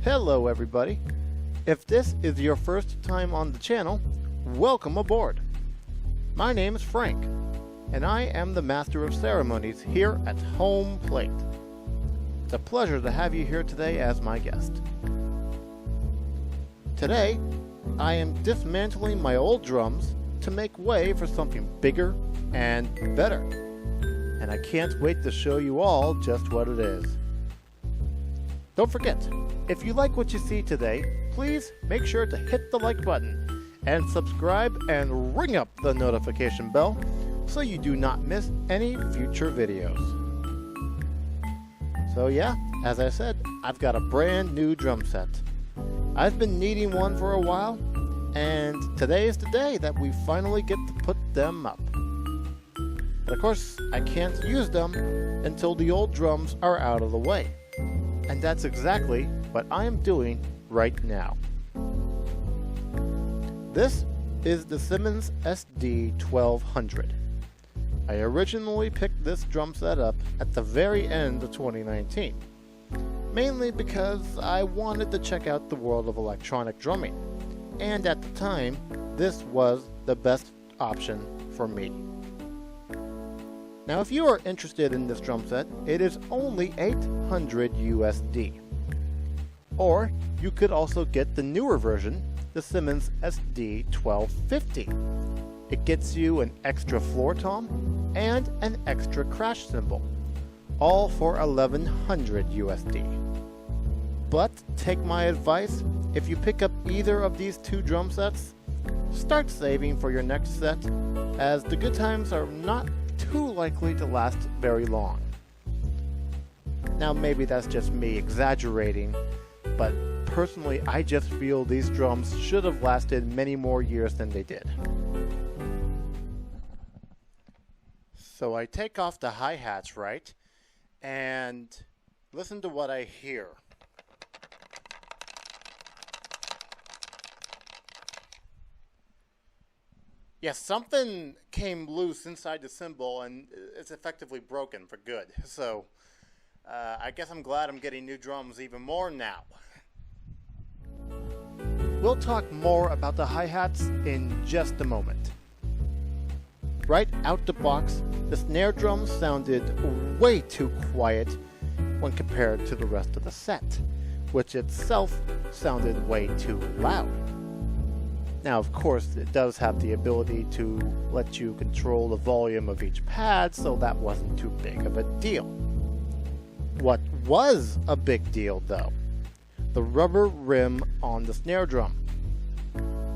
Hello everybody. If this is your first time on the channel, welcome aboard. My name is Frank, and I am the Master of Ceremonies here at Home Plate. It's a pleasure to have you here today as my guest. Today, I am dismantling my old drums to make way for something bigger and better. And I can't wait to show you all just what it is. Don't forget, if you like what you see today, please make sure to hit the like button and subscribe and ring up the notification bell so you do not miss any future videos. So yeah, as I said, I've got a brand new drum set. I've been needing one for a while, and today is the day that we finally get to put them up. But of course, I can't use them until the old drums are out of the way. And that's exactly what I am doing right now. This is the Simmons SD-1200. I originally picked this drum set up at the very end of 2019, mainly because I wanted to check out the world of electronic drumming, and at the time, this was the best option for me. Now if you are interested in this drum set, it is only $800 USD. Or you could also get the newer version, the Simmons SD-1250. It gets you an extra floor tom and an extra crash cymbal, all for $1,100 USD. But take my advice, if you pick up either of these two drum sets, start saving for your next set, as the good times are not too likely to last very long. Now maybe that's just me exaggerating, but personally I just feel these drums should have lasted many more years than they did. So I take off the hi-hats, right, and listen to what I hear. Yes, something came loose inside the cymbal and it's effectively broken for good. So I guess I'm glad I'm getting new drums even more now. We'll talk more about the hi-hats in just a moment. Right out the box, the snare drum sounded way too quiet when compared to the rest of the set, which itself sounded way too loud. Now, of course, it does have the ability to let you control the volume of each pad, so that wasn't too big of a deal. What was a big deal, though? The rubber rim on the snare drum.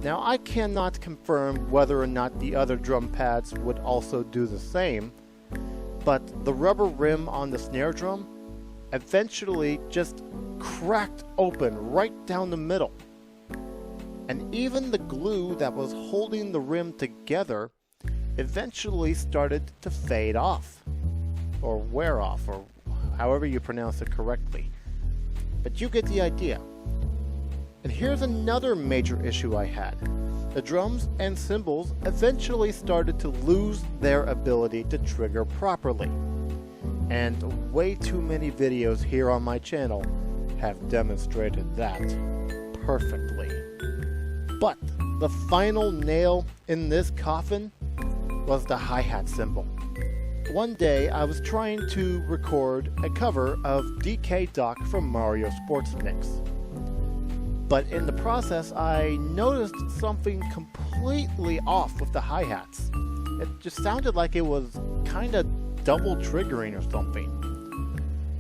Now, I cannot confirm whether or not the other drum pads would also do the same, but the rubber rim on the snare drum eventually just cracked open right down the middle. And even the glue that was holding the rim together eventually started to fade off, or wear off, or however you pronounce it correctly. But you get the idea. And here's another major issue I had. The drums and cymbals eventually started to lose their ability to trigger properly. And way too many videos here on my channel have demonstrated that perfectly. But the final nail in this coffin was the hi-hat cymbal. One day I was trying to record a cover of DK Doc from Mario Sports Mix. But in the process I noticed something completely off with the hi-hats. It just sounded like it was kinda double triggering or something.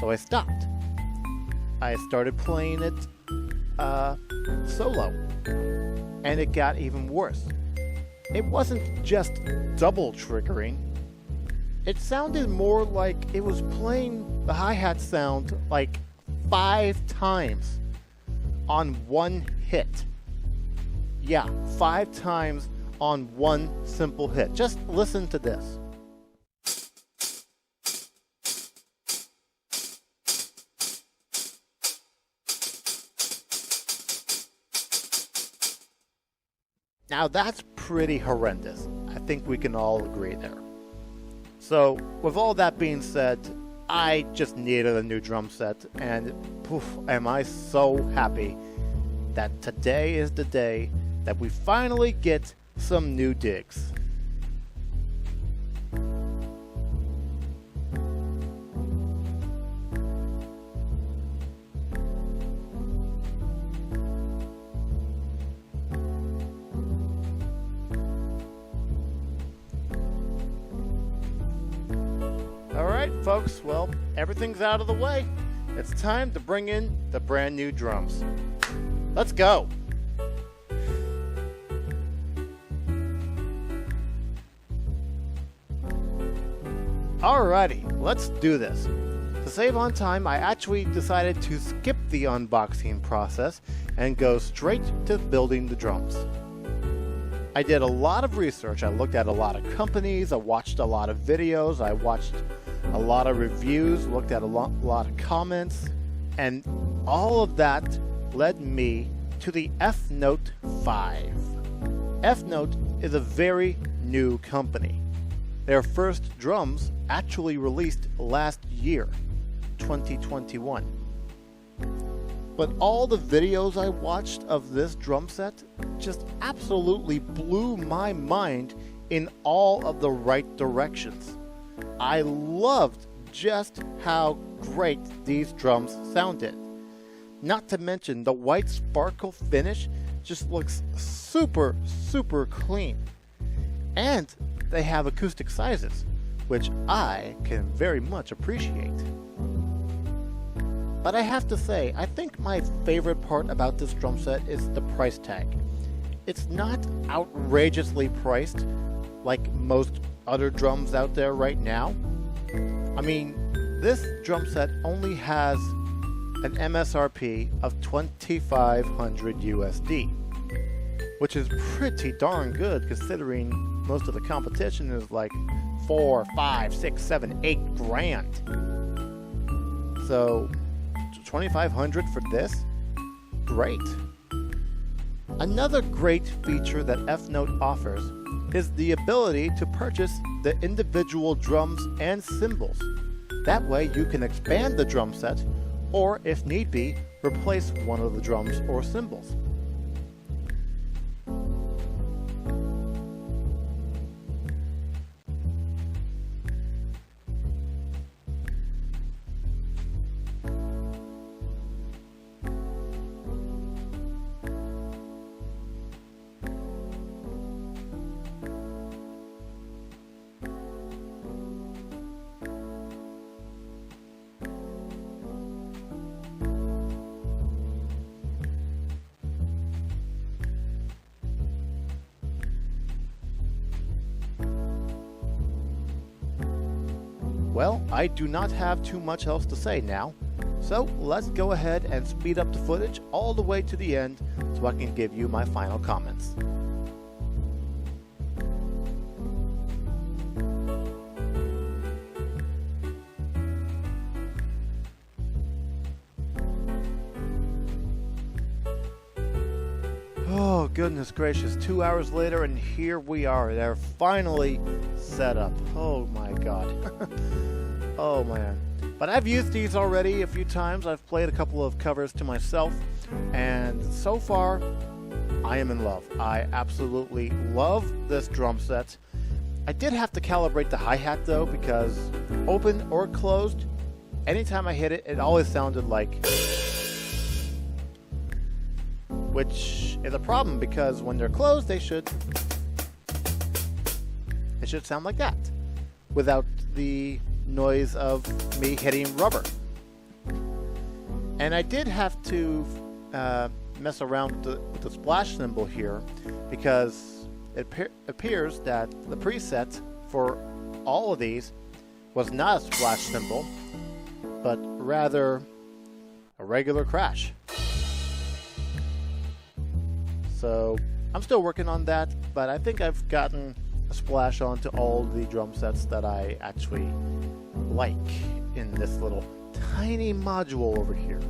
So I stopped. I started playing it solo. And it got even worse. It wasn't just double triggering. It sounded more like it was playing the hi-hat sound like 5 times on one hit. Yeah, 5 times on one simple hit. Just listen to this. Now that's pretty horrendous. I think we can all agree there. So with all that being said, I just needed a new drum set, and poof, am I so happy that today is the day that we finally get some new digs. Alright folks, well, everything's out of the way. It's time to bring in the brand new drums. Let's go! Alrighty, let's do this. To save on time, I actually decided to skip the unboxing process and go straight to building the drums. I did a lot of research. I looked at a lot of companies, I watched a lot of videos, I watched a lot of reviews, looked at a lot of comments, and all of that led me to the Efnote 5. Efnote is a very new company. Their first drums actually released last year, 2021. But all the videos I watched of this drum set just absolutely blew my mind in all of the right directions. I loved just how great these drums sounded. Not to mention the white sparkle finish just looks super clean. And they have acoustic sizes, which I can very much appreciate. But I have to say, I think my favorite part about this drum set is the price tag. It's not outrageously priced like most other drums out there right now. I mean, this drum set only has an MSRP of $2,500 USD, which is pretty darn good considering most of the competition is like 4, 5, 6, 7, 8 grand. So $2,500 for this? Great. Another great feature that Efnote offers is the ability to purchase the individual drums and cymbals. That way you can expand the drum set, or if need be, replace one of the drums or cymbals. Well, I do not have too much else to say now, so let's go ahead and speed up the footage all the way to the end so I can give you my final comments. Oh, goodness gracious, 2 hours later and here we are. They're finally set up. Oh my god. Oh man. But I've used these already a few times. I've played a couple of covers to myself, and so far, I am in love. I absolutely love this drum set. I did have to calibrate the hi-hat though, because open or closed, anytime I hit it, it always sounded like... which is a problem because when they're closed, they should sound like that, without the noise of me hitting rubber. And I did have to mess around with the splash cymbal here, because it appears that the preset for all of these was not a splash cymbal, but rather a regular crash. So I'm still working on that, but I think I've gotten a splash onto all the drum sets that I actually like in this little tiny module over here.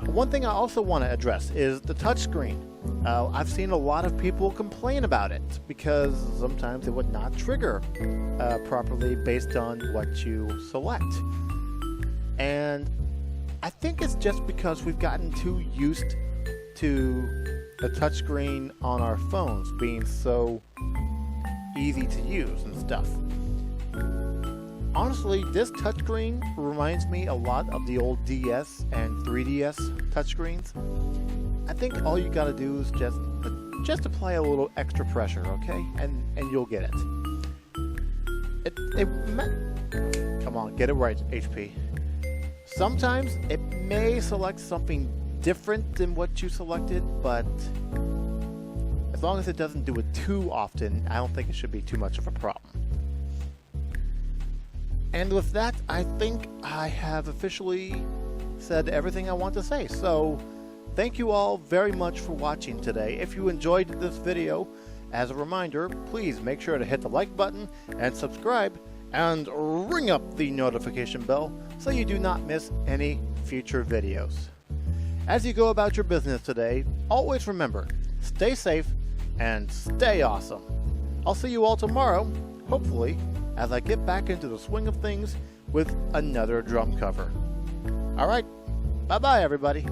One thing I also want to address is the touchscreen. I've seen a lot of people complain about it because sometimes it would not trigger properly based on what you select. And I think it's just because we've gotten too used to the touchscreen on our phones being so easy to use and stuff. Honestly, this touchscreen reminds me a lot of the old DS and 3DS touchscreens. I think all you gotta do is just apply a little extra pressure, okay? And you'll get it. Come on, get it right, HP. Sometimes it may select something different than what you selected, but as long as it doesn't do it too often, I don't think it should be too much of a problem. And with that, I think I have officially said everything I want to say. So, thank you all very much for watching today. If you enjoyed this video, as a reminder, please make sure to hit the like button and subscribe and ring up the notification bell so you do not miss any future videos. As you go about your business today, always remember, stay safe and stay awesome. I'll see you all tomorrow, hopefully, as I get back into the swing of things with another drum cover. Alright, bye-bye everybody.